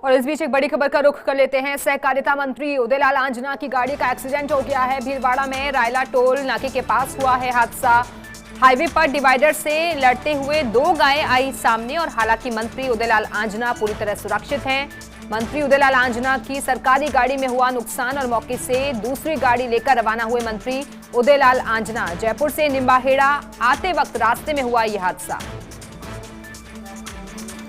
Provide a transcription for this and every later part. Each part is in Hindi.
और इस बीच एक बड़ी खबर का रुख कर लेते हैं। सहकारिता मंत्री उदयलाल आंजना की गाड़ी का एक्सीडेंट हो गया है। भीलवाड़ा में रायला टोल नाके के पास हुआ है हादसा। हाईवे पर डिवाइडर से लड़ते हुए दो गायें आई सामने और हालांकि मंत्री उदयलाल आंजना पूरी तरह सुरक्षित हैं। मंत्री उदयलाल आंजना की सरकारी गाड़ी में हुआ नुकसान और मौके से दूसरी गाड़ी लेकर रवाना हुए मंत्री उदयलाल आंजना। जयपुर से निम्बाहेड़ा आते वक्त रास्ते में हुआ यह हादसा।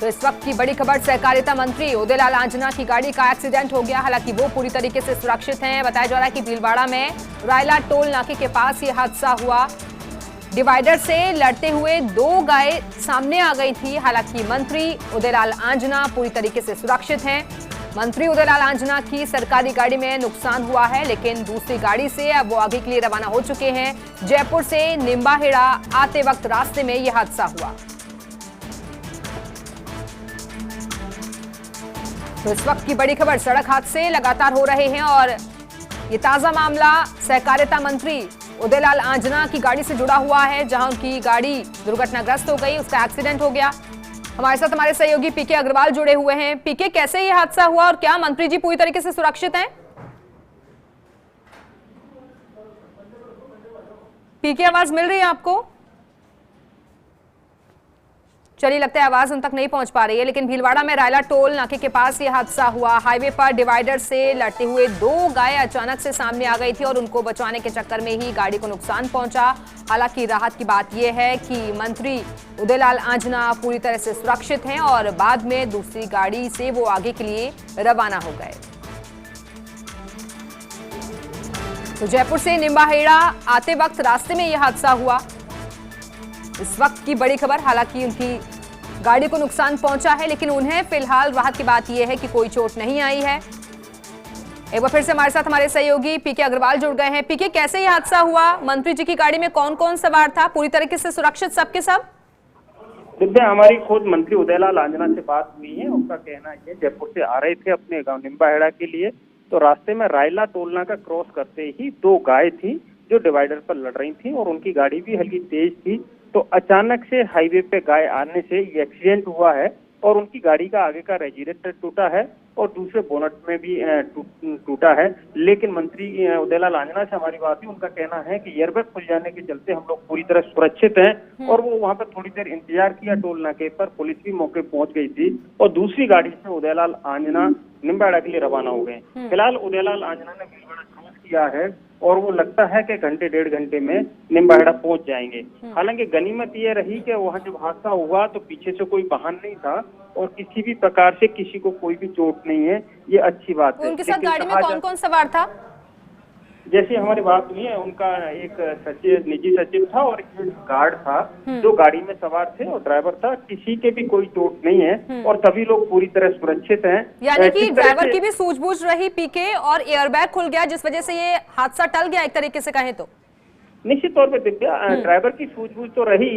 तो इस वक्त की बड़ी खबर, सहकारिता मंत्री उदयलाल आंजना की गाड़ी का एक्सीडेंट हो गया। हालांकि वो पूरी तरीके से सुरक्षित हैं। बताया जा रहा है कि भीलवाड़ा में रायला टोल नाके के पास ये हादसा हुआ। डिवाइडर से लड़ते हुए दो गायें सामने आ गई थी। हालांकि मंत्री उदयलाल आंजना पूरी तरीके से सुरक्षित हैं। मंत्री उदयलाल आंजना की सरकारी गाड़ी में नुकसान हुआ है, लेकिन दूसरी गाड़ी से अब वो आगे के लिए रवाना हो चुके हैं। जयपुर से निम्बाहेड़ा आते वक्त रास्ते में यह हादसा हुआ। तो इस वक्त की बड़ी खबर, सड़क हादसे लगातार हो रहे हैं और ये ताजा मामला सहकारिता मंत्री उदयलाल आंजना की गाड़ी से जुड़ा हुआ है, जहां उनकी गाड़ी दुर्घटनाग्रस्त हो गई, उसका एक्सीडेंट हो गया। हमारे साथ हमारे सहयोगी पीके अग्रवाल जुड़े हुए हैं। पीके, कैसे ये हादसा हुआ और क्या मंत्री जी पूरी तरीके से सुरक्षित हैं? पीके, आवाज मिल रही है आपको? चलिए, लगता है आवाज उन तक नहीं पहुंच पा रही है। लेकिन भीलवाड़ा में रायला टोल नाके के पास यह हादसा हुआ। हाईवे पर डिवाइडर से लड़ते हुए दो गायें अचानक से सामने आ गई थी और उनको बचाने के चक्कर में ही गाड़ी को नुकसान पहुंचा। हालांकि राहत की बात यह है कि मंत्री उदयलाल आंजना पूरी तरह से सुरक्षित हैं और बाद में दूसरी गाड़ी से वो आगे के लिए रवाना हो गए। तो जयपुर से निम्बाहेड़ा आते वक्त रास्ते में यह हादसा हुआ। इस वक्त की बड़ी खबर, हालांकि उनकी गाड़ी को नुकसान पहुंचा है, लेकिन उन्हें फिलहाल राहत की बात यह है कि कोई चोट नहीं आई है। एक बार फिर से हमारे साथ हमारे सहयोगी पीके अग्रवाल जुड़ गए हैं। पीके, कैसे यह हादसा हुआ? मंत्री जी की गाड़ी में कौन कौन सवार था? पूरी तरीके से सुरक्षित सबके सब? दिव्या, हमारी खुद मंत्री उदयलाल आंजना से बात हुई है। उनका कहना है जयपुर से आ रहे थे अपने गांव निम्बाहेड़ा के लिए, तो रास्ते में रायला टोल का क्रॉस करते ही दो गाय थी जो डिवाइडर पर लड़ रही थी और उनकी गाड़ी भी हल्की तेज थी। तो अचानक से हाईवे पे गाय आने से ये एक्सीडेंट हुआ है और उनकी गाड़ी का आगे का रेजिस्टर टूटा है और दूसरे बोनट में भी टूटा है। लेकिन मंत्री उदयलाल आंजना से हमारी बात हुई, उनका कहना है कि एयरबैग खुल जाने के चलते हम लोग पूरी तरह सुरक्षित हैं और वो वहां पर थोड़ी देर इंतजार किया टोल नाके पर। पुलिस भी मौके पहुंच गई थी और दूसरी गाड़ी से उदयलाल आंजना निम्बाहेड़ा के लिए रवाना हो गए। फिलहाल उदयलाल आंजना ने भीलवाड़ा क्रॉस किया है और वो लगता है कि घंटे डेढ़ घंटे में निम्बाहेड़ा पहुंच जाएंगे। हालांकि गनीमत ये रही कि वहां जब हादसा हुआ तो पीछे से कोई वाहन नहीं था और किसी भी प्रकार से किसी को कोई भी चोट नहीं है, ये अच्छी बात है। उनके साथ गाड़ी में कौन कौन सवार था? जैसे हमारी बात हुई है, उनका एक सचिव, निजी सचिव था और एक गार्ड था जो गाड़ी में सवार थे और ड्राइवर था। किसी के भी कोई चोट नहीं है और सभी लोग पूरी तरह सुरक्षित हैं। यानी कि ड्राइवर की भी सूझबूझ रही पीके और एयरबैग खुल गया, जिस वजह से ये हादसा टल गया एक तरीके से कहें तो। निश्चित तौर पे दिव्या, ड्राइवर की सूझबूझ तो रही,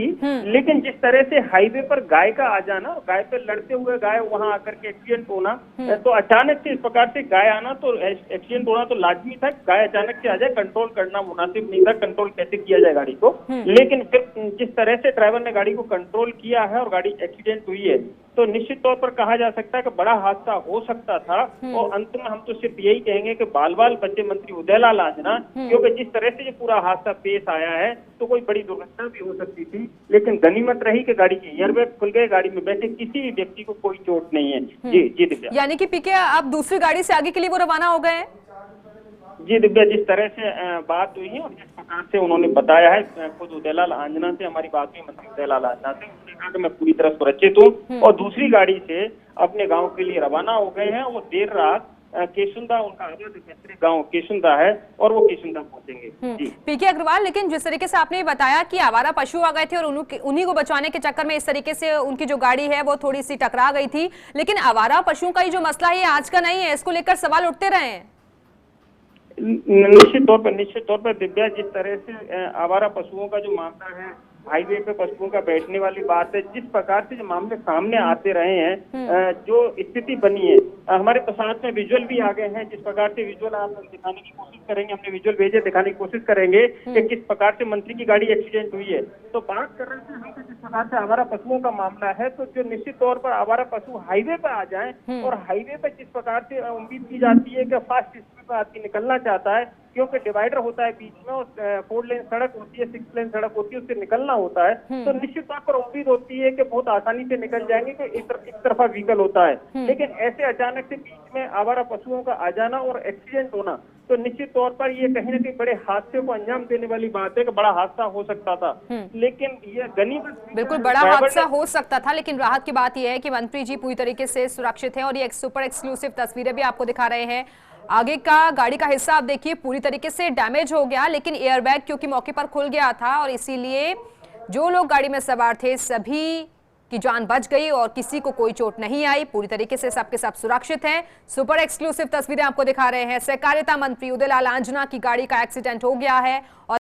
लेकिन जिस तरह से हाईवे पर गाय का आ जाना, गाय पे लड़ते हुए गाय वहां आकर के एक्सीडेंट होना, तो अचानक से इस प्रकार से गाय आना तो एक्सीडेंट होना तो लाजमी था। गाय अचानक से आ जाए, कंट्रोल करना मुनासिब नहीं था। कंट्रोल कैसे किया जाए गाड़ी को, लेकिन फिर जिस तरह से ड्राइवर ने गाड़ी को कंट्रोल किया है और गाड़ी एक्सीडेंट हुई है, तो निश्चित तौर पर कहा जा सकता है कि बड़ा हादसा हो सकता था। और अंत में हम तो सिर्फ यही कहेंगे कि बाल बाल बचे मंत्री उदयलाल आंजना, क्योंकि जिस तरह से ये पूरा हादसा पेश आया है तो कोई बड़ी दुर्घटना भी हो सकती थी। लेकिन गनीमत रही कि गाड़ी के एयरबैग खुल गए, गाड़ी में बैठे किसी भी व्यक्ति को कोई चोट नहीं है। जी दिव्या। यानी कि पीके, आप दूसरी गाड़ी से आगे के लिए वो रवाना हो गए हैं? जी दिव्या, जिस तरह से बात हुई है और जिस प्रकार से उन्होंने बताया है, खुद उदयलाल आंजना से हमारी बात हुई, मंत्री उदयलाल आंजना से, उन्होंने कहा कि मैं पूरी तरह सुरक्षित हूँ और दूसरी गाड़ी से अपने गांव के लिए रवाना हो गए हैं। वो देर रात केशुंदा, उनका गांव केशुंदा है और वो केशुंदा पहुंचेंगे। जी पीके अग्रवाल, लेकिन जिस तरीके से आपने बताया कि आवारा पशु आ गए थे और उन्हीं को बचाने के चक्कर में इस तरीके से उनकी जो गाड़ी है वो थोड़ी सी टकरा गई थी, लेकिन आवारा पशुओं का ही जो मसला है आज का नहीं है, इसको लेकर सवाल उठते रहे हैं। निश्चित तौर पर दिव्या, जिस तरह से आवारा पशुओं का जो मामला है हाईवे पे पशुओं का बैठने वाली बात है, जिस प्रकार से जो मामले सामने आते रहे हैं, जो स्थिति बनी है, हमारे साथ में विजुअल भी आ गए हैं। जिस प्रकार से विजुअल आप दिखाने की कोशिश करेंगे, हमने विजुअल भेजे, दिखाने की कोशिश करेंगे कि किस प्रकार से मंत्री की गाड़ी एक्सीडेंट हुई है। तो बात कर रहे थे हम कि जिस प्रकार से आवारा पशुओं का मामला है, तो जो निश्चित तौर पर आवारा पशु हाईवे पे आ जाएं और हाईवे पे जिस प्रकार से उम्मीद की जाती है कि फास्ट स्पीड पर आदमी निकलना चाहता है, क्योंकि डिवाइडर होता है बीच में और 4 लेन सड़क होती है, 6 लेन सड़क होती है, उससे निकलना होता है, तो निश्चित तौर पर उम्मीद होती है कि बहुत आसानी से निकल जाएंगे, कि एक तरफा व्हीकल होता है। लेकिन ऐसे अचानक से बीच में आवारा पशुओं का आ जाना और एक्सीडेंट होना, तो निश्चित तौर पर ये कहीं ना कहीं बड़े हादसे को अंजाम देने वाली बात है कि बड़ा हादसा हो सकता था। लेकिन ये गनीमत, बिल्कुल बड़ा हादसा हो सकता था, लेकिन राहत की बात यह है कि मंत्री जी पूरी तरीके से सुरक्षित हैं और ये एक सुपर एक्सक्लूसिव तस्वीरें भी आपको दिखा रहे हैं। आगे का गाड़ी का हिस्सा आप देखिए पूरी तरीके से डैमेज हो गया, लेकिन एयरबैग क्योंकि मौके पर खुल गया था और इसीलिए जो लोग गाड़ी में सवार थे सभी की जान बच गई और किसी को कोई चोट नहीं आई। पूरी तरीके से सबके सब सुरक्षित हैं। सुपर एक्सक्लूसिव तस्वीरें आपको दिखा रहे हैं। सहकारिता मंत्री उदयलाल आंजना की गाड़ी का एक्सीडेंट हो गया है और